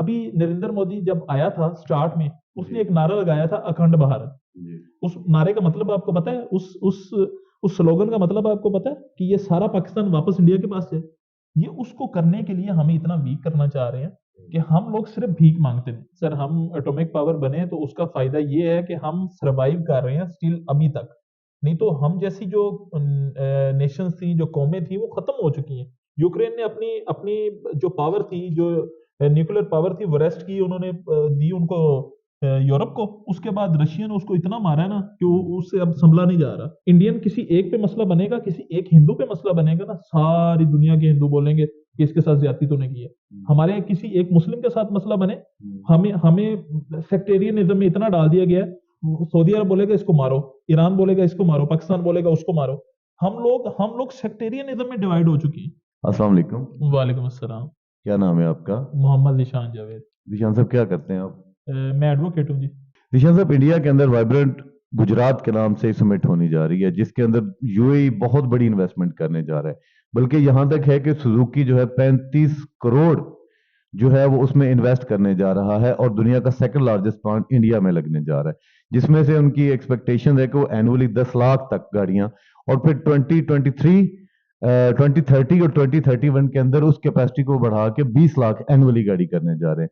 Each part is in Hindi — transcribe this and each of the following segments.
अभी नरेंद्र मोदी जब आया था स्टार्ट में, उसने एक नारा लगाया था अखंड भारत। उस नारे का मतलब आपको पता है? उस स्लोगन का मतलब आपको पता है कि ये सारा पाकिस्तान वापस इंडिया के पास है। ये उसको करने के लिए हमें इतना वीक करना चाह रहे हैं कि हम लोग सिर्फ भीख मांगते हैं। सर हम एटॉमिक पावर बने तो उसका फायदा ये है कि हम सरवाइव कर रहे हैं स्टिल अभी तक। नहीं तो हम जैसी जो नेशन थी, जो कौमें थी, वो खत्म हो चुकी हैं। यूक्रेन ने अपनी अपनी जो पावर थी, जो न्यूक्लियर पावर थी, वो रेस्ट की उन्होंने दी उनको यूरोप को। उसके बाद रशिया ने उसको इतना मारा है ना कि उससे अब संभला नहीं जा रहा। इंडियन किसी एक पे मसला बनेगा, किसी एक हिंदू पे मसला बनेगा ना, सारी दुनिया के हिंदू बोलेंगे कि इसके साथ ज्यादती तो नहीं की है। हमारे किसी एक मुस्लिम के साथ मसला बने, हमें हमें सेक्टेरियनिज्म में इतना डाल दिया गया है। सऊदी अरब बोलेगा इसको मारो, ईरान बोलेगा इसको मारो, पाकिस्तान बोलेगा उसको मारो। हम लोग सेक्टेरियनिज्म में डिवाइड हो चुके हैं। अस्सलाम वालेकुम। वालेकुम अस्सलाम। क्या नाम है आपका? मोहम्मद निशान जावेद। निशान साहब, क्या करते हैं आप? मैं एडवोकेट हूँ जी। निशान साहब, इंडिया के अंदर वाइब्रेंट गुजरात के नाम से समिट होनी जा रही है, जिसके अंदर यूएई बहुत बड़ी इन्वेस्टमेंट करने जा रहा है। बल्कि यहां तक है कि सुजुकी जो है 35 करोड़ जो है वो उसमें इन्वेस्ट करने जा रहा है, और दुनिया का सेकंड लार्जेस्ट प्लांट इंडिया में लगने जा रहा है, जिसमें से उनकी एक्सपेक्टेशन है कि वो एनुअली 10 लाख तक गाड़ियां, और फिर 2023 2030 और 2031 के अंदर उस कैपेसिटी को बढ़ा के 20 लाख एनुअली गाड़ी करने जा रहे हैं।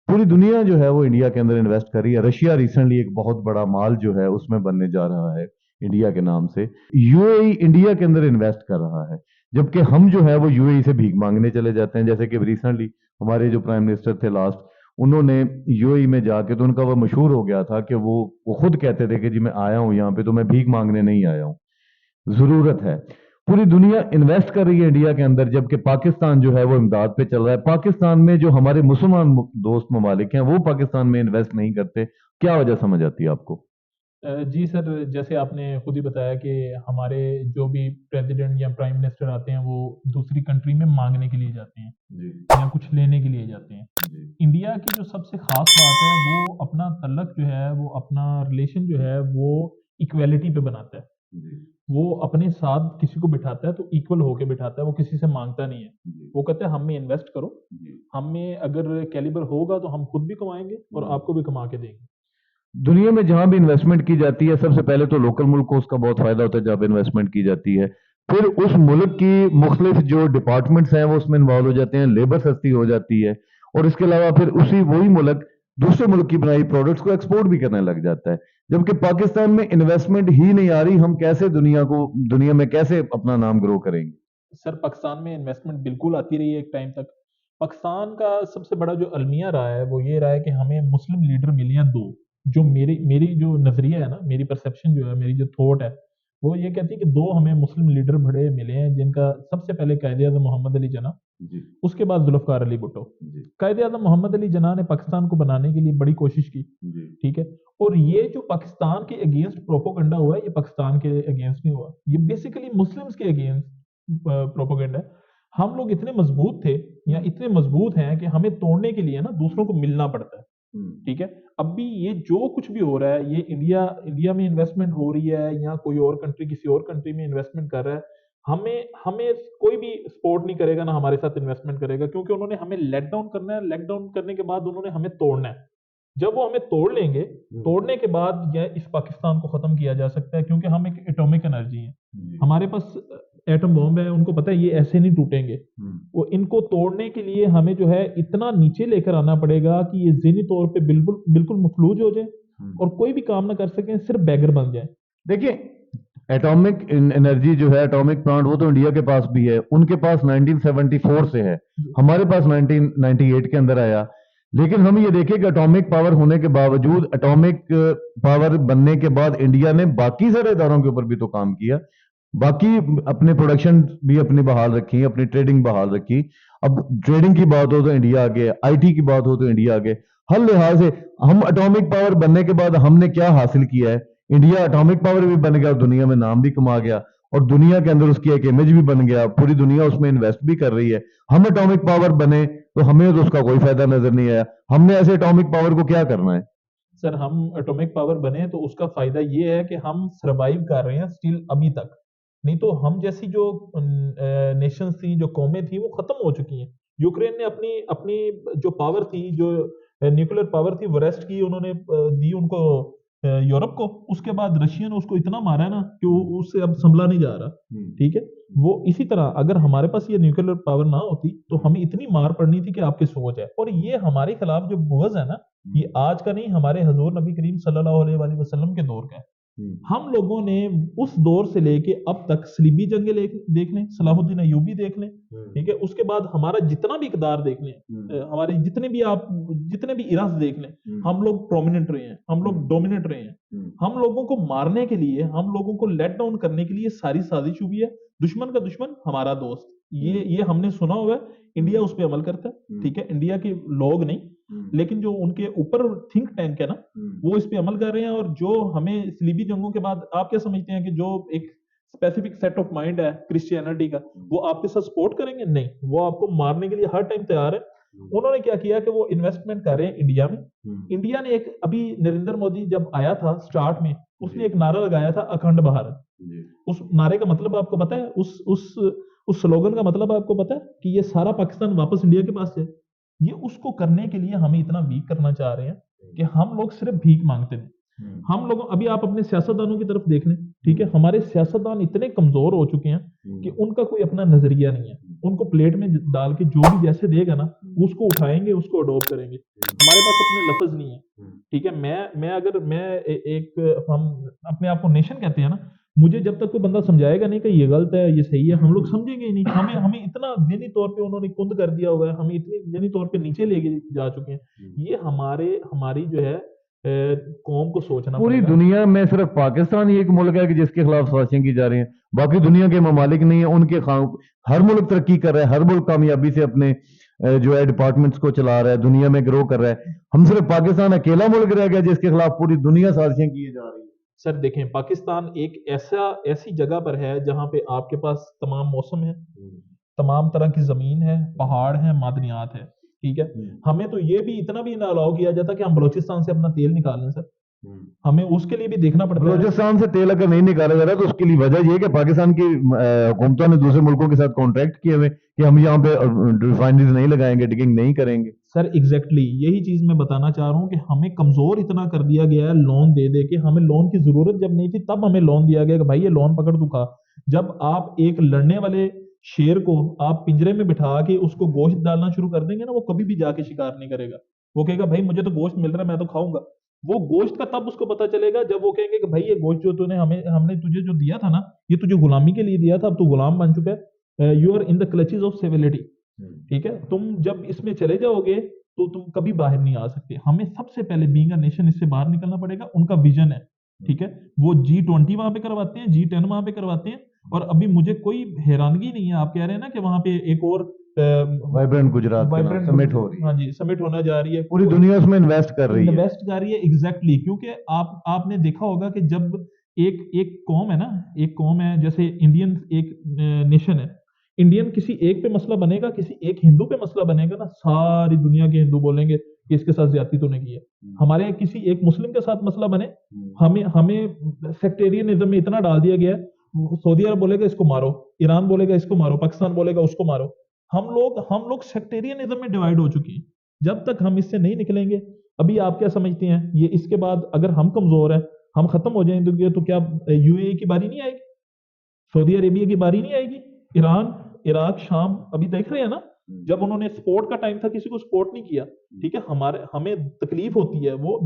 पूरी दुनिया जो है वो इंडिया के अंदर इन्वेस्ट कर रही है। रशिया रिसेंटली एक बहुत बड़ा माल जो है उसमें बनने जा रहा है इंडिया के नाम से। यूएई इंडिया के अंदर इन्वेस्ट कर रहा है, जबकि हम जो है वो यूएई से भीख मांगने चले जाते हैं। जैसे कि रिसेंटली हमारे जो प्राइम मिनिस्टर थे लास्ट, उन्होंने यूएई में जाके, तो उनका वो मशहूर हो गया था कि वो खुद कहते थे कि जी मैं आया हूं यहाँ पे तो मैं भीख मांगने नहीं आया हूँ, जरूरत है। पूरी दुनिया इन्वेस्ट कर रही है इंडिया के अंदर, जबकि पाकिस्तान जो है वो इमदाद पे चल रहा है। पाकिस्तान में जो हमारे मुसलमान दोस्त ममालिक हैं वो पाकिस्तान में इन्वेस्ट नहीं करते। क्या वजह समझ आती है आपको? जी सर, जैसे आपने खुद ही बताया कि हमारे जो भी प्रेसिडेंट या प्राइम मिनिस्टर आते हैं वो दूसरी कंट्री में मांगने के लिए जाते हैं जी या कुछ लेने के लिए जाते हैं। जी इंडिया की जो सबसे खास बात है वो अपना तल्लक जो है, वो अपना रिलेशन जो है वो इक्वेलिटी पे बनाता है। जी वो अपने साथ किसी को बिठाता है तो इक्वल होके बिठाता है, वो किसी से मांगता नहीं है। जी वो कहता है हम में इन्वेस्ट करो, जी। हम में अगर कैलिबर होगा तो हम खुद भी कमाएंगे और आपको भी कमा के देंगे। दुनिया में जहां भी इन्वेस्टमेंट की जाती है, सबसे पहले तो लोकल मुल्क को उसका बहुत फायदा होता है जब इन्वेस्टमेंट की जाती है। फिर उस मुल्क की मुख्तलिफ जो डिपार्टमेंट्स हैं वो उसमें इन्वॉल्व हो जाते हैं, लेबर सस्ती हो जाती है, और इसके अलावा फिर वही मुल्क दूसरे मुल्क की बनाई प्रोडक्ट्स को एक्सपोर्ट भी करने लग जाता है। जबकि पाकिस्तान में इन्वेस्टमेंट ही नहीं आ रही, हम कैसे दुनिया में कैसे अपना नाम ग्रो करेंगे? सर पाकिस्तान में इन्वेस्टमेंट बिल्कुल आती रही है एक टाइम तक। पाकिस्तान का सबसे बड़ा जो अलमिया रहा है वो ये रहा है कि हमें मुस्लिम लीडर मिले हैं दो। जो मेरी मेरी जो नजरिया है ना, मेरी परसेप्शन जो है, मेरी जो थॉट है, वो ये कहती है कि दो हमें मुस्लिम लीडर बड़े मिले हैं, जिनका सबसे पहले कायदे आज़म मोहम्मद अली जना, जी उसके बाद जुल्फकार अली भुट्टो। जी कायदे आज़म मोहम्मद अली जना ने पाकिस्तान को बनाने के लिए बड़ी कोशिश की, जी ठीक है। और ये जो पाकिस्तान के अगेंस्ट प्रोपोगंडा हुआ है, ये पाकिस्तान के अगेंस्ट नहीं हुआ, ये बेसिकली मुस्लिम्स के अगेंस्ट प्रोपोगंडा है। हम लोग इतने मजबूत थे या इतने मजबूत हैं कि हमें तोड़ने के लिए ना दूसरों को मिलना पड़ता है, ठीक है। अब भी ये जो कुछ भी हो रहा है, ये इंडिया इंडिया में इन्वेस्टमेंट हो रही है या कोई और कंट्री किसी और कंट्री में इन्वेस्टमेंट कर रहा है, हमें हमें कोई भी सपोर्ट नहीं करेगा ना हमारे साथ इन्वेस्टमेंट करेगा, क्योंकि उन्होंने हमें लेट डाउन करना है। लेट डाउन करने के बाद उन्होंने हमें तोड़ना है। जब वो हमें तोड़ लेंगे, तोड़ने के बाद यह इस पाकिस्तान को खत्म किया जा सकता है, क्योंकि हम एक एटॉमिक एनर्जी है। हमारे पास एटम बॉम्ब है, उनको पता है ये ऐसे नहीं टूटेंगे। वो इनको तोड़ने के लिए हमें जो है इतना नीचे लेकर आना पड़ेगा कि ये ज़हनी तौर पे बिल्कुल बिल्कुल मफलूज हो जाए और कोई भी काम ना कर सकें, सिर्फ बैगर बन जाए। देखिए, एटॉमिक एनर्जी जो है, एटॉमिक प्लांट, वो तो इंडिया के पास भी है। उनके पास 1974 से है, हमारे पास 1998 के अंदर आया। लेकिन हम ये देखें कि एटॉमिक पावर होने के बावजूद, एटॉमिक पावर बनने के बाद इंडिया ने बाकी सारे इदारों के ऊपर भी तो काम किया, बाकी अपने प्रोडक्शन भी अपनी बहाल रखी, अपनी ट्रेडिंग बहाल रखी। अब ट्रेडिंग की बात हो तो इंडिया आगे, आईटी की बात हो तो इंडिया आगे। हर लिहाज से हम एटॉमिक पावर बनने के बाद हमने क्या हासिल किया है? इंडिया एटॉमिक पावर भी बन गया, दुनिया में नाम भी कमा गया, और दुनिया के अंदर उसकी एक इमेज भी बन गया, पूरी दुनिया उसमें इन्वेस्ट भी कर रही है। हम एटॉमिक पावर बने तो हमें तो उसका कोई फायदा नजर नहीं आया। हमने ऐसे एटॉमिक पावर को क्या करना है? सर हम एटॉमिक पावर बने तो उसका फायदा ये है कि हम सरवाइव कर रहे हैं स्टिल अभी तक। नहीं तो हम जैसी जो नेशन थी, जो कौमें थी, वो खत्म हो चुकी हैं। यूक्रेन ने अपनी अपनी जो पावर थी, जो न्यूक्लियर पावर थी, वो रेस्ट की, उन्होंने दी उनको यूरोप को। उसके बाद रशिया ने उसको इतना मारा है ना कि उससे अब संभला नहीं जा रहा। ठीक है, वो इसी तरह अगर हमारे पास ये न्यूक्लियर पावर ना होती तो हमें इतनी मार पड़नी थी कि आपकी सोच है। और ये हमारे खिलाफ जो बुग़्ज़ है ना, ये आज का नहीं, हमारे हजूर नबी करीम सल्लल्लाहु अलैहि वसल्लम के दौर का है। हम लोगों ने उस दौर से लेके अब तक सलीबी जंगे देख लें, सलाहुद्दीन अय्यूबी देख लें, ठीक है, उसके बाद हमारा जितना भी इक़दार देख लें, हमारे जितने भी इरास देख लें, हम लोग प्रोमिनेंट रहे हैं, हम लोग डोमिनेट रहे हैं। हम लोगों को मारने के लिए, हम लोगों को लेट डाउन करने के लिए सारी साजिश हुई है। दुश्मन का दुश्मन हमारा दोस्त, ये हमने सुना हुआ है। इंडिया उस पर अमल करता है, ठीक है, इंडिया के लोग नहीं, लेकिन जो उनके ऊपर थिंक टैंक है ना, वो इस पे अमल कर रहे हैं। और जो हमें सलीबी जंगों के बाद, आप क्या समझते हैं कि जो एक स्पेसिफिक सेट ऑफ माइंड है क्रिश्चियनिटी का, वो आपके साथ सपोर्ट करेंगे? नहीं, वो आपको मारने के लिए हर टाइम तैयार है। उन्होंने क्या किया कि वो इन्वेस्टमेंट कर रहे हैं इंडिया में। इंडिया ने एक, अभी नरेंद्र मोदी जब आया था स्टार्ट में, उसने एक नारा लगाया था, अखंड भारत। उस नारे का मतलब आपको पता है? उस स्लोगन का मतलब आपको पता है कि ये सारा पाकिस्तान वापस इंडिया के पास है। ये उसको करने के लिए हमें इतना वीक करना चाह रहे हैं कि हम लोग सिर्फ भीख मांगते हैं। हम लोगों, अभी आप अपने सियासतदानों की तरफ देख लें, ठीक है, हमारे सियासतदान इतने कमजोर हो चुके हैं कि उनका कोई अपना नजरिया नहीं है। उनको प्लेट में डाल के जो भी जैसे देगा ना, उसको उठाएंगे, उसको अडॉप्ट करेंगे। हमारे पास अपने लफ्ज नहीं है, ठीक है। हम अपने आप को नेशन कहते हैं ना, मुझे जब तक कोई बंदा समझाएगा नहीं कि ये गलत है, ये सही है, हम लोग समझेंगे ही नहीं। हमें इतना ज़हनी तौर पे उन्होंने कुंद कर दिया हुआ है, हमें इतनी ज़हनी तौर पे नीचे लेके जा चुके हैं। ये हमारी जो है कौम को सोचना पूरी पड़ेगा। दुनिया में सिर्फ पाकिस्तान ही एक मुल्क है कि जिसके खिलाफ साजिशें की जा रही हैं, बाकी दुनिया के ममालिक नहीं है। हर मुल्क तरक्की कर रहा है, हर मुल्क कामयाबी से अपने जो है डिपार्टमेंट्स को चला रहा है, दुनिया में ग्रो कर रहा है। हम सिर्फ पाकिस्तान अकेला मुल्क रह गया जिसके खिलाफ पूरी दुनिया साजिशें किए जा रही है। सर देखें, पाकिस्तान एक ऐसी जगह पर है जहां पे आपके पास तमाम मौसम है, तमाम तरह की जमीन है, पहाड़ है, मादनियात है, ठीक है। हमें तो ये भी इतना भी ना अलाउ किया जाता कि हम बलूचिस्तान से अपना तेल निकाल लें सर। हमें उसके लिए भी देखना पड़ता है। बलूचिस्तान से तेल अगर नहीं निकाला जा रहा तो उसके लिए वजह यह है कि पाकिस्तान की हुकूमतों ने दूसरे मुल्कों के साथ कॉन्ट्रैक्ट किए हुए कि हम यहाँ पे रिफाइनरीज नहीं लगाएंगे, डिगिंग नहीं करेंगे। सर एग्जैक्टली यही चीज मैं बताना चाह रहा हूँ कि हमें कमजोर इतना कर दिया गया है लोन दे दे के। हमें लोन की जरूरत जब नहीं थी तब हमें लोन दिया गया कि भाई ये लोन पकड़ तू खा। जब आप एक लड़ने वाले शेर को आप पिंजरे में बिठा के उसको गोश्त डालना शुरू कर देंगे ना, वो कभी भी जाके शिकार नहीं करेगा। वो कहेगा भाई मुझे तो गोश्त मिल रहा है, मैं तो खाऊंगा। वो गोश्त का तब उसको पता चलेगा जब वो कहेंगे कि भाई ये गोश्त जो तूने हमने तुझे जो दिया था ना, ये तुझे गुलामी के लिए दिया था, अब तू गुलाम बन चुका है। You are in the clutches of civility, ठीक है। तुम जब इसमें चले जाओगे तो तुम कभी बाहर नहीं आ सकते। हमें सबसे पहले बीइंग अ नेशन इससे बाहर निकलना पड़ेगा। उनका विजन है, ठीक है, वो G20 वहां पे करवाते हैं, G10 वहां पे करवाते हैं। और अभी मुझे कोई हैरानगी नहीं है, आप कह रहे हैं ना कि वहां पे एक और वाइब्रेंट गुजरात समिट हो रही है। हाँ जी, समिट होना जा रही है, पूरी दुनिया उसमें इन्वेस्ट कर रही है। एग्जैक्टली, क्योंकि आपने देखा होगा कि जब एक कौम है ना, एक कौम है, जैसे इंडियन एक नेशन है, इंडियन किसी एक पे मसला बनेगा, किसी एक हिंदू पे मसला बनेगा ना, सारी दुनिया के हिंदू बोलेंगे कि इसके साथ ज्यादती तूने की है। हमारे किसी एक मुस्लिम के साथ मसला बने, हमें सेक्टेरियनिज्म में इतना डाल दिया गया है। सऊदी अरब बोलेगा इसको मारो, ईरान बोलेगा इसको मारो, पाकिस्तान बोलेगा उसको मारो। हम लोग सेक्टेरियनिज्म में डिवाइड हो चुके हैं। जब तक हम इससे नहीं निकलेंगे, अभी आप क्या समझते हैं, ये इसके बाद अगर हम कमजोर हैं, हम खत्म हो जाएंगे, तो क्या यूएई की बारी नहीं आएगी, सऊदी अरेबिया की बारी नहीं आएगी, ईरान, इराक, शाम अभी देख रहे हैं ना, जब उन्होंने सपोर्ट का टाइम था किसी को सपोर्ट नहीं किया, ठीक है। हमें तकलीफ होती है, वो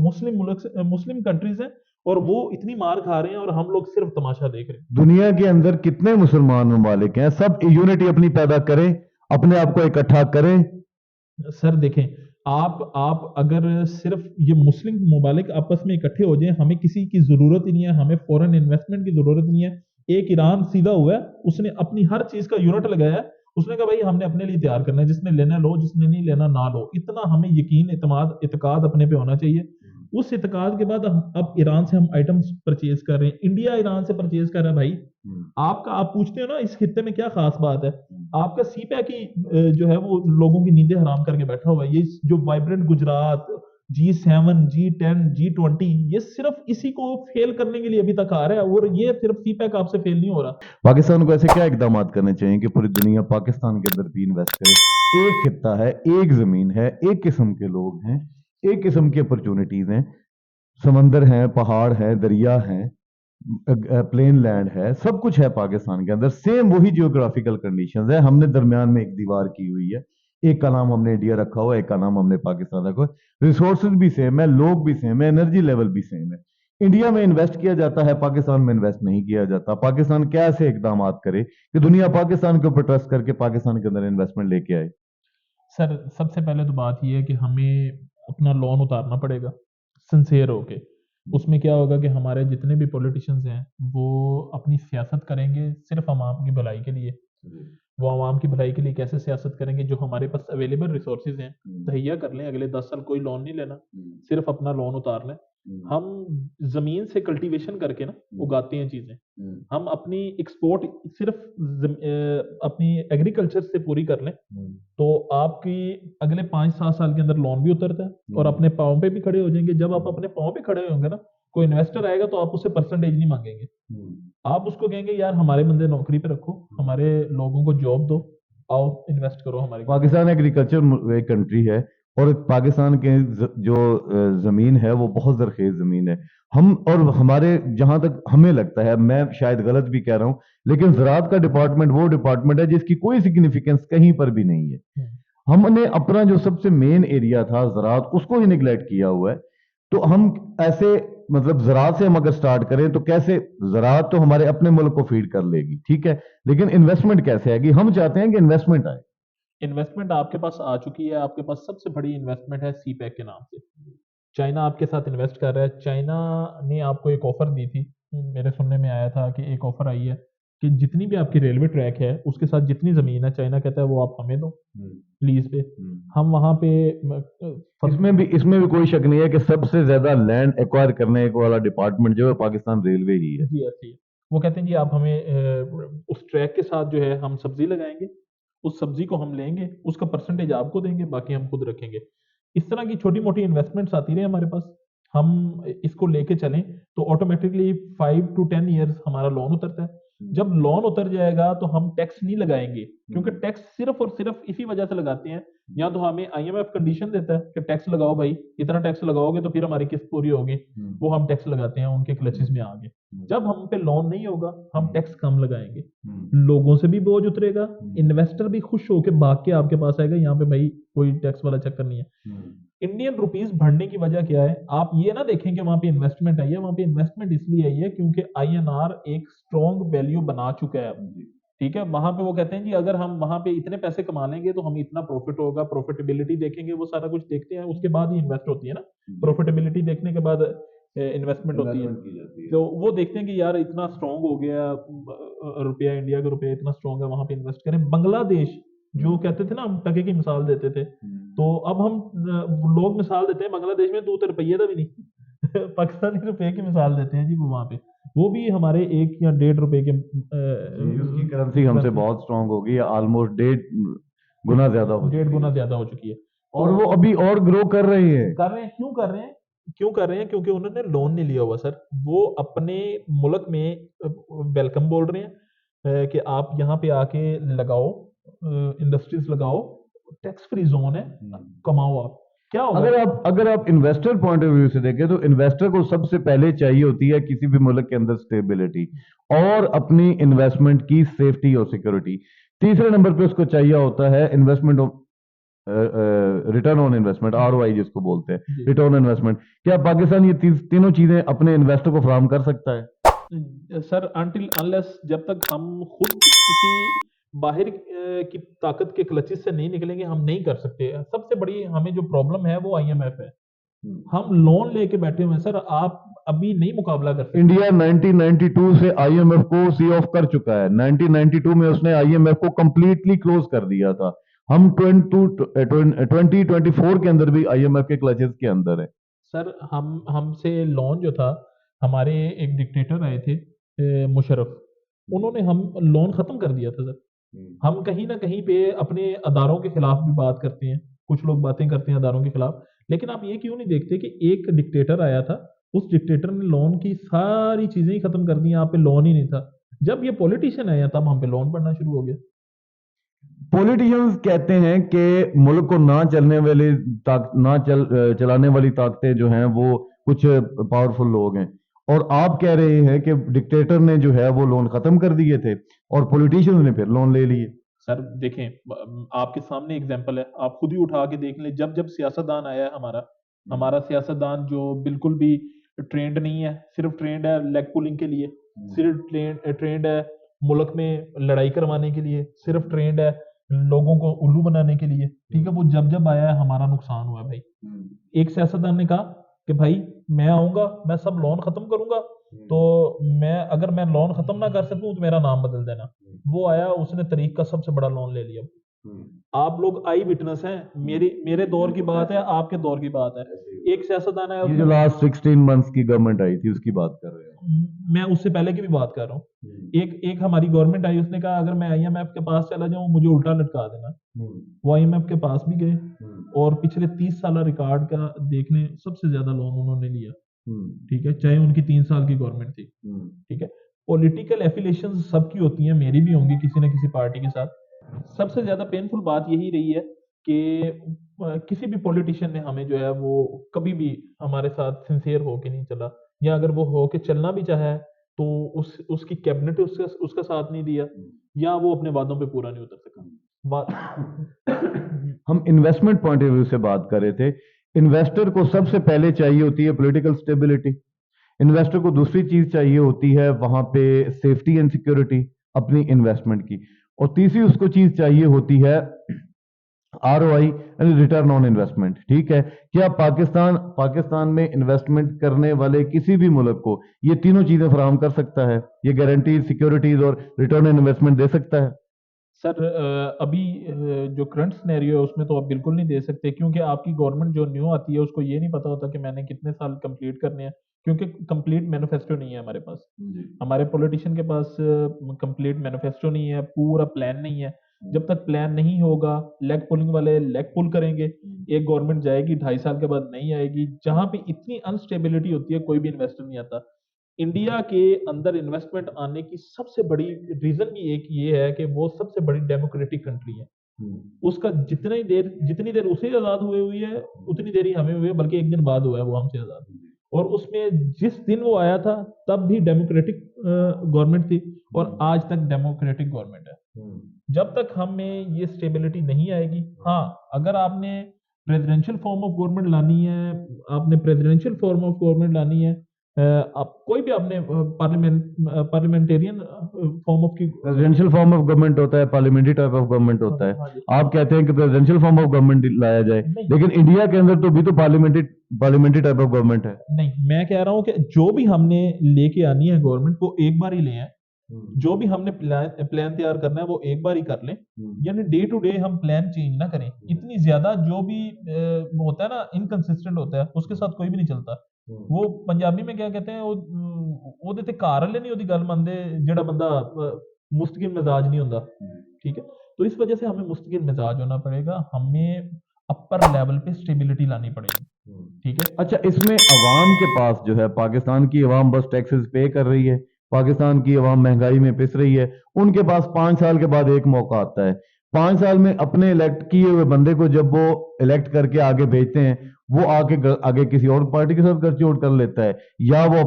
मुस्लिम कंट्रीज हैं और वो इतनी मार खा रहे हैं और हम लोग सिर्फ तमाशा देख रहे हैं। दुनिया के अंदर कितने मुसलमान ममालिक हैं, सब यूनिटी अपनी पैदा करें, अपने आप को इकट्ठा करें। सर देखें, आप अगर सिर्फ ये मुस्लिम ममालिक आपस में इकट्ठे हो जाएं, हमें किसी की जरूरत ही नहीं है, हमें फॉरेन इन्वेस्टमेंट की जरूरत नहीं है। एक ईरान सीधा हुआ है, उसने अपनी हर चीज का यूनिट लगाया है, उसने कहा भाई हमने अपने लिए तैयार करना है, जिसने लेना लो, जिसने नहीं लेना ना लो। इतना हमें यकीन, इत्मीनान अपने पे होना चाहिए। उस इत्मीनान के बाद अब ईरान से हम आइटम्स परचेज कर रहे हैं, इंडिया ईरान से परचेज कर रहा है। भाई आप पूछते हो ना इस खित्ते में क्या खास बात है, आपका सीपैक ही जो है वो लोगों की नींदें हराम करके बैठा हुआ है। ये जो vibrant Gujarat, G7, G10, G20, ये सिर्फ इसी को फेल करने के लिए अभी तक आ रहा है, और ये सिर्फ सीपैक आपसे फेल नहीं हो रहा। पाकिस्तान को ऐसे क्या इकदाम करने चाहिए कि पूरी दुनिया पाकिस्तान के अंदर भी इन्वेस्ट करे? एक खित्ता है, एक जमीन है, एक किस्म के लोग हैं, एक किस्म की अपॉर्चुनिटीज हैं, समंदर हैं, पहाड़ हैं, दरिया हैं, प्लेन लैंड है, सब कुछ है पाकिस्तान के अंदर। सेम वही जियोग्राफिकल कंडीशंस है, हमने दरमियान में एक दीवार की हुई है, एक का नाम हमने इंडिया रखा हुआ है, एक का नाम हमने पाकिस्तान रखा हुआ है। रिसोर्सेज भी सेम है, लोग भी सेम है, एनर्जी लेवल भी सेम है। इंडिया में इन्वेस्ट किया जाता है, पाकिस्तान में इन्वेस्ट नहीं किया जाता। पाकिस्तान कैसे इकदाम करे कि दुनिया पाकिस्तान के ऊपर ट्रस्ट करके पाकिस्तान के अंदर इन्वेस्टमेंट लेके आए? सर सबसे पहले तो बात यह है कि हमें अपना लोन उतारना पड़ेगा सिंसियर होके। उसमें क्या होगा कि हमारे जितने भी पॉलिटिशियंस हैं वो अपनी सियासत करेंगे सिर्फ आवाम की भलाई के लिए। वो आवाम की भलाई के लिए कैसे सियासत करेंगे? जो हमारे पास अवेलेबल रिसोर्सेज हैं तहिया कर लें, अगले 10 साल कोई लोन नहीं लेना, सिर्फ अपना लोन उतार लें। हम जमीन से कल्टीवेशन करके ना उगाते हैं चीजें, हम अपनी एक्सपोर्ट सिर्फ अपनी एग्रीकल्चर से पूरी कर लें, तो आपकी अगले 5-7 साल के अंदर लोन भी उतरता है और अपने पाँव पे भी खड़े हो जाएंगे। जब आप अपने पाँव पे खड़े होंगे ना, कोई इन्वेस्टर आएगा तो आप उससे परसेंटेज नहीं मांगेंगे, आप उसको कहेंगे यार हमारे बंदे नौकरी पे रखो, हमारे लोगों को जॉब दो, आओ इन्वेस्ट करो हमारे। पाकिस्तान एग्रीकल्चर एक कंट्री है और पाकिस्तान के जो जमीन है वो बहुत जरखेज जमीन है। हम और हमारे जहां तक हमें लगता है, मैं शायद गलत भी कह रहा हूं, लेकिन ज़राअत का डिपार्टमेंट वो डिपार्टमेंट है जिसकी कोई सिग्निफिकेंस कहीं पर भी नहीं है। हमने अपना जो सबसे मेन एरिया था ज़राअत, उसको ही निगलेक्ट किया हुआ है। तो हम ऐसे मतलब ज़राअत से हम अगर स्टार्ट करें तो कैसे? ज़राअत तो हमारे अपने मुल्क को फीड कर लेगी, ठीक है, लेकिन इन्वेस्टमेंट कैसे आएगी? हम चाहते हैं कि इन्वेस्टमेंट आए। इन्वेस्टमेंट आपके पास आ चुकी है, आपके पास सबसे बड़ी इन्वेस्टमेंट है सीपैक के नाम से। चाइना आपके साथ इन्वेस्ट कर रहा है। चाइना ने आपको एक ऑफर दी थी, मेरे सुनने में आया था कि एक ऑफर आई है कि जितनी भी आपकी रेलवे ट्रैक है उसके साथ जितनी जमीन है, चाइना कहता है वो आप हमें दो लीज पे। हम वहां पे इसमें भी कोई शक नहीं है कि सबसे ज्यादा लैंड एक्वायर करने वाला डिपार्टमेंट जो है पाकिस्तान रेलवे ही है। जी ऐसी है। वो कहते हैं जी आप हमें उस ट्रैक के साथ जो है हम सब्जी लगाएंगे, उस सब्जी को हम लेंगे, उसका परसेंटेज आपको देंगे, बाकी हम खुद रखेंगे। इस तरह की छोटी मोटी इन्वेस्टमेंट्स आती रहे हमारे पास, हम इसको लेके चलें तो ऑटोमेटिकली 5 to 10 ईयर्स हमारा लोन उतरता है। जब लोन उतर जाएगा तो हम टैक्स नहीं लगाएंगे, क्योंकि टैक्स सिर्फ और सिर्फ इसी वजह से लगाते हैं, या तो हमें आईएमएफ कंडीशन देता है कि टैक्स लगाओ भाई, इतना टैक्स लगाओगे तो फिर हमारी किस्त पूरी होगी, वो हम टैक्स लगाते हैं उनके क्लचेस में आगे। जब हम पे लोन नहीं होगा हम टैक्स कम लगाएंगे, लोगों से भी बोझ उतरेगा, इन्वेस्टर भी खुश होकर भाग के आपके पास आएगा, यहाँ पे भाई कोई टैक्स वाला चक्कर नहीं है। इंडियन रुपीस बढ़ने की वजह क्या है? आप ये ना देखें कि वहां पे इन्वेस्टमेंट आई है, वहां पे इन्वेस्टमेंट इसलिए आई है क्योंकि आईएनआर एक स्ट्रॉन्ग वैल्यू बना चुका है अब। ठीक है, वहां पे वो कहते हैं जी अगर हम वहां पे इतने पैसे कमा लेंगे तो हम इतना प्रॉफिट होगा, प्रॉफिटेबिलिटी देखेंगे, वो सारा कुछ देखते हैं, उसके बाद ही इन्वेस्ट होती है ना। प्रॉफिटेबिलिटी देखने के बाद इन्वेस्टमेंट होती है। तो वो देखते हैं कि यार इतना स्ट्रॉन्ग हो गया रुपया, इंडिया का रुपया इतना स्ट्रॉन्ग है, वहां पे इन्वेस्ट करें। बांग्लादेश जो कहते थे ना, हम टके की मिसाल देते थे, तो अब हम लोग मिसाल देते हैं बांग्लादेश में 2 रुपये का भी नहीं पाकिस्तानी रुपए की मिसाल देते हैं जी, वो वहां पे वो भी हमारे 1 या 1.5 रुपए के उसकी करेंसी हमसे बहुत स्ट्रांग होगी, ऑलमोस्ट 1.5 गुना ज्यादा हो 1.5 गुना ज्यादा हो चुकी है, और वो अभी और ग्रो कर रही है। क्यों कर रहे हैं? क्योंकि उन्होंने लोन नहीं लिया हुआ सर। वो अपने मुल्क में वेलकम बोल रहे हैं कि आप यहाँ पे आके लगाओ, इंडस्ट्रीज लगाओ, टैक्स फ्री जोन है, कमाओ। आप क्या होगा? अगर आप इन्वेस्टर पॉइंट ऑफ व्यू से देखें तो इन्वेस्टर को सबसे पहले चाहिए होती है किसी भी मुल्क के अंदर स्टेबिलिटी और अपनी इन्वेस्टमेंट की सेफ्टी और सिक्योरिटी। तीसरे नंबर पे उसको चाहिए होता है investment of return on investment, ROI जिसको बोलते हैं, रिटर्न ऑन इन्वेस्टमेंट। क्या पाकिस्तान ये तीनों चीजें अपने इन्वेस्टर को फराहम कर सकता है? सर अनटिल अनलेस जब तक हम खुद किसी बाहर की ताकत के क्लचेस से नहीं निकलेंगे हम नहीं कर सकते। सबसे बड़ी हमें जो प्रॉब्लम है वो IMF है। हम लोन लेके बैठे हुए हैं सर, आप अभी नहीं मुकाबला कर सकते। इंडिया 1992 से IMF को सी ऑफ कर चुका है। 1992 में उसने IMF को कंप्लीटली क्लोज कर दिया था। हम 2024 के अंदर भी IMF के क्लचेस के अंदर है। सर हमसे लोन जो था, हमारे एक डिक्टेटर आए थे मुशर्रफ, उन्होंने हम लोन खत्म कर दिया था सर। हम कहीं ना कहीं पे अपने अदारों के खिलाफ भी बात करते हैं, कुछ लोग बातें करते हैं अदारों के खिलाफ, लेकिन आप ये क्यों नहीं देखते कि एक डिक्टेटर आया था, उस डिक्टेटर ने लोन की सारी चीजें ही खत्म कर दी, यहाँ पे लोन ही नहीं था। जब ये पॉलिटिशियन आया तब हम पे लोन पड़ना शुरू हो गया। पॉलिटिशियंस कहते हैं कि मुल्क को ना चलने वाली चलाने वाली ताकतें जो हैं वो कुछ पावरफुल लोग हैं, और आप कह रहे हैं कि डिक्टेटर ने जो है वो लोन खत्म कर दिए थे और पॉलिटिशियंस ने फिर लोन ले लिए। सर देखें, आपके सामने एग्जांपल है, आप खुद ही उठा के देख लें। जब जब सियासतदान आया है हमारा हमारा सियासतदान जो बिल्कुल भी ट्रेंड नहीं है, सिर्फ ट्रेंड है लेग पुलिंग के लिए, सिर्फ ट्रेंड है मुल्क में लड़ाई करवाने के लिए, सिर्फ ट्रेंड है लोगों को उल्लू बनाने के लिए, ठीक है। वो जब जब आया है हमारा नुकसान हुआ है भाई। एक सियासतदान ने कहा कि भाई मैं आऊंगा, मैं सब लोन खत्म करूंगा, तो अगर मैं लोन खत्म ना कर सकूं तो मेरा नाम बदल देना। वो आया, उसने तरीक का सबसे बड़ा लोन ले लिया। आप लोग आई विटनेस हैं, मेरे दौर की बात है, आपके दौर की बात है। एक सियासतदान है, ये जो लास्ट 16 मंथ्स की गवर्नमेंट आई थी उसकी बात कर रहे हैं। मैं उससे पहले की भी बात कर रहा हूँ। एक एक हमारी गवर्नमेंट आई, उसने कहा अगर मैं आईएमएफ के पास चला जाऊं मुझे उल्टा लटका देना। वो आईएमएफ के पास भी गए और पिछले 30 साल रिकॉर्ड का देख लें, सबसे ज्यादा लोन उन्होंने लिया, ठीक है, चाहे उनकी 3 साल की गवर्नमेंट थी, ठीक है। पॉलिटिकल एफिलिएशन सबकी होती हैं, मेरी भी होंगी किसी न किसी पार्टी के साथ। सबसे ज्यादा पेनफुल बात यही रही है कि किसी भी पॉलिटिशियन ने हमें जो है वो कभी भी हमारे साथ सिंसियर होके नहीं चला, या अगर वो होके चलना भी चाहे तो उसकी कैबिनेट उसका उसका साथ नहीं दिया, या वो अपने वादों पे पूरा नहीं उतर सका। बात हम इन्वेस्टमेंट पॉइंट ऑफ व्यू से बात कर रहे थे। इन्वेस्टर को सबसे पहले चाहिए होती है पॉलिटिकल स्टेबिलिटी, इन्वेस्टर को दूसरी चीज चाहिए होती है वहां पे सेफ्टी एंड सिक्योरिटी अपनी इन्वेस्टमेंट की, और तीसरी उसको चीज चाहिए होती है ROI यानी रिटर्न ऑन इन्वेस्टमेंट। ठीक है, क्या पाकिस्तान में इन्वेस्टमेंट करने वाले किसी भी मुल्क को ये तीनों चीजें फराहम कर सकता है? ये गारंटी, सिक्योरिटीज और रिटर्न ऑन इन्वेस्टमेंट दे सकता है? सर अभी जो करंट सिनेरियो है उसमें तो आप बिल्कुल नहीं दे सकते, क्योंकि आपकी गवर्नमेंट जो न्यू आती है उसको ये नहीं पता होता कि मैंने कितने साल कंप्लीट करने हैं, क्योंकि कंप्लीट मैनिफेस्टो नहीं है हमारे पास। हमारे पॉलिटिशियन के पास कंप्लीट मैनिफेस्टो नहीं है, पूरा प्लान नहीं है। जब तक प्लान नहीं होगा, लेग पुलिंग वाले लेग पुल करेंगे। एक गवर्नमेंट जाएगी, 2.5 साल के बाद नहीं आएगी। जहां पे इतनी अनस्टेबिलिटी होती है कोई भी इन्वेस्टर नहीं आता। इंडिया के अंदर इन्वेस्टमेंट आने की सबसे बड़ी रीजन भी एक ये है कि वो सबसे बड़ी डेमोक्रेटिक कंट्री है। उसका जितनी देर उसे आजाद हुए हुई है उतनी देर ही हमें हुई है, बल्कि एक दिन बाद हुआ है वो हमसे आजाद। और उसमें जिस दिन वो आया था तब भी डेमोक्रेटिक गवर्नमेंट थी, और आज तक डेमोक्रेटिक गवर्नमेंट है। जब तक हमें ये स्टेबिलिटी नहीं आएगी, हाँ, अगर आपने प्रेसिडेंशियल फॉर्म ऑफ गवर्नमेंट लानी है, आप कोई भी आपने पार्लियामेंटेरियन फॉर्म ऑफ की प्रेसिडेंशियल फॉर्म ऑफ गवर्नमेंट होता है, पार्लियामेंट्री टाइप ऑफ गवर्नमेंट होता है। हाँ जी। आप कहते हैं कि प्रेसिडेंशियल फॉर्म ऑफ गवर्नमेंट लाया जाए, नहीं लेकिन इंडिया के अंदर तो भी तो पार्लियामेंट्री टाइप ऑफ गवर्नमेंट है। नहीं, मैं कह रहा हूँ कि जो भी हमने लेके आनी है गवर्नमेंट वो एक बार ही ले आए। जो भी हमने प्लान तैयार करना है वो एक बार ही कर लें, यानी डे टू डे हम प्लान चेंज ना करें। इतनी ज्यादा जो भी होता है ना, इनकंसिस्टेंट होता है, उसके साथ कोई भी नहीं चलता। वो पंजाबी में क्या कहते हैं, ਉਹਦੇ ਤੇ ਘਰ ਵਾਲੇ नहीं ਉਹਦੀ ਗੱਲ ਮੰਨਦੇ ਜਿਹੜਾ ਬੰਦਾ मुस्तकिल मिजाज नहीं होता, ठीक है। तो इस वजह से हमें मुस्तकिल मिजाज होना पड़ेगा, हमें अपर लेवल पे स्टेबिलिटी लानी पड़ेगी, ठीक है। अच्छा, इसमें अवाम के पास जो है, पाकिस्तान की अवाम बस टैक्सेस पे कर रही है, पाकिस्तान की अवाम महंगाई में पिस रही है, उनके पास 5 साल के बाद एक मौका आता है। 5 साल में अपने इलेक्ट किए हुए बंदे को जब वो इलेक्ट करके आगे भेजते हैं, वो आगे किसी और पार्टी के साथ गठजोड़ कर लेता है, या वो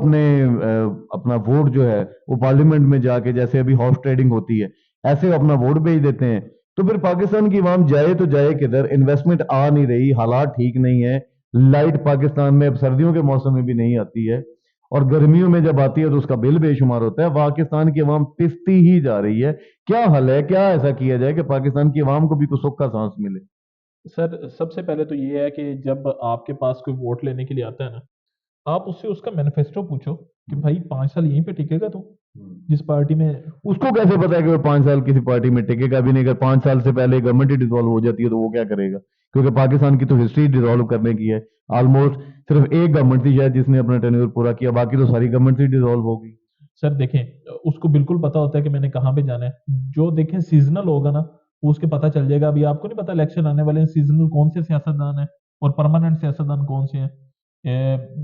अपना वोट जो है वो पार्लियामेंट में जाके, जैसे अभी हाउस ट्रेडिंग होती है, ऐसे अपना वोट भेज देते हैं। तो फिर पाकिस्तान की अवाम जाए तो जाए किधर? इन्वेस्टमेंट आ नहीं रही, हालात ठीक नहीं है। लाइट पाकिस्तान में अब सर्दियों के मौसम में भी नहीं आती है, और गर्मियों में जब आती है तो उसका बिल बेशुमार होता है। पाकिस्तान की अवाम पिसती ही जा रही है। क्या हल है, क्या ऐसा किया जाए कि पाकिस्तान की अवाम को भी कुछ सुख का सांस मिले? सर सबसे पहले तो ये है कि जब आपके पास कोई वोट लेने के लिए आता है ना, आप उससे उसका मैनिफेस्टो पूछो कि भाई 5 साल यहीं पे टिकेगा तू जिस पार्टी में। उसको कैसे पता है कि वो 5 साल किसी पार्टी में टिकेगा भी नहीं? अगर 5 साल से पहले गवर्नमेंट ही डिसॉल्व हो जाती है तो वो क्या करेगा? क्योंकि पाकिस्तान की तो हिस्ट्री डिसॉल्व करने की है। ऑलमोस्ट सिर्फ एक गवर्नमेंट थी शायद जिसने अपना टेन्योर पूरा किया, बाकी तो सारी गवर्नमेंट ही डिसॉल्व हो गई। सर देखें, उसको बिल्कुल पता होता है कि मैंने कहाँ पे जाना है। जो देखें सीजनल होगा ना, वो उसके पता चल जाएगा। अभी आपको नहीं पता इलेक्शन आने वाले हैं, सीजनल कौन से सियासतदान है, और परमानेंट सियासतदान कौन से हैं?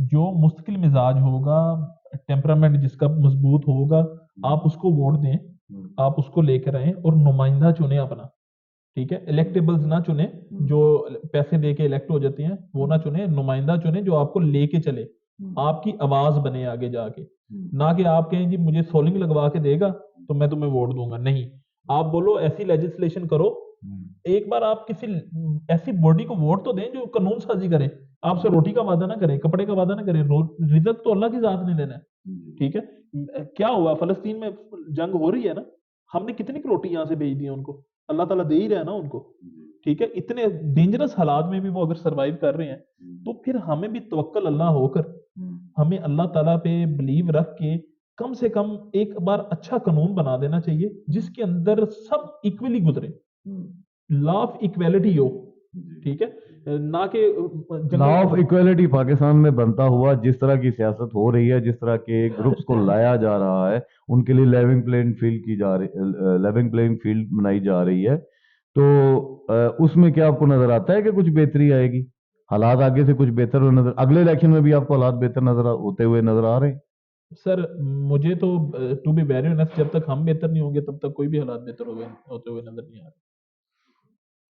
जो मुस्तकिल मिजाज होगा, टेम्परामेंट जिसका मजबूत होगा, आप उसको वोट दें, आप उसको लेकर आए और नुमाइंदा चुने अपना। ठीक है, इलेक्टेबल्स ना चुने जो पैसे दे के इलेक्ट हो जाती हैं, वो ना चुने, नुमाइंदा चुने जो आपको लेके चले, आपकी आवाज बने आगे जाके। ना कि आप कहें जी मुझे सोलिंग लगवा के देगा तो मैं तुम्हें वोट दूंगा, नहीं। आप बोलो ऐसी लेजिस्लेशन करो, एक बार आप किसी ऐसी बॉडी को वोट तो दें जो कानून साजी करे, आपसे रोटी का वादा ना करे, कपड़े का वादा ना करे। रिजल्ट तो अल्लाह की जात ने देना है। ठीक है, क्या हुआ फलस्तीन में जंग हो रही है ना, हमने कितनी रोटी यहाँ से भेज दी उनको, अल्लाह ताला दे ही रहा है ना उनको। ठीक है, इतने डेंजरस हालात में भी वो अगर सरवाइव कर रहे हैं, तो फिर हमें भी तवक्कल अल्लाह होकर हमें अल्लाह ताला पे बिलीव रख के कम से कम एक बार अच्छा कानून बना देना चाहिए जिसके अंदर सब इक्वली गुजरे, लॉ ऑफ इक्वेलिटी हो। ठीक है, ना कि लॉ ऑफ इक्वेलिटी पाकिस्तान में बनता हुआ जिस तरह की सियासत हो रही है, जिस तरह के ग्रुप्स को लाया जा रहा है, उनके लिए लेवलिंग प्लेइंग फील्ड की जा रही, लेवलिंग प्लेइंग फील्ड बनाई जा रही है, तो उसमें क्या आपको नजर आता है कि कुछ बेहतरी आएगी? हालात आगे से कुछ बेहतर नजर, अगले इलेक्शन में भी आपको हालात बेहतर नजर होते हुए नजर आ रहे हैं? सर मुझे तो टू बी वेरी ऑनेस्ट, जब तक हम बेहतर नहीं होंगे तब तक कोई भी हालात बेहतर होते हुए नजर नहीं आ रहे।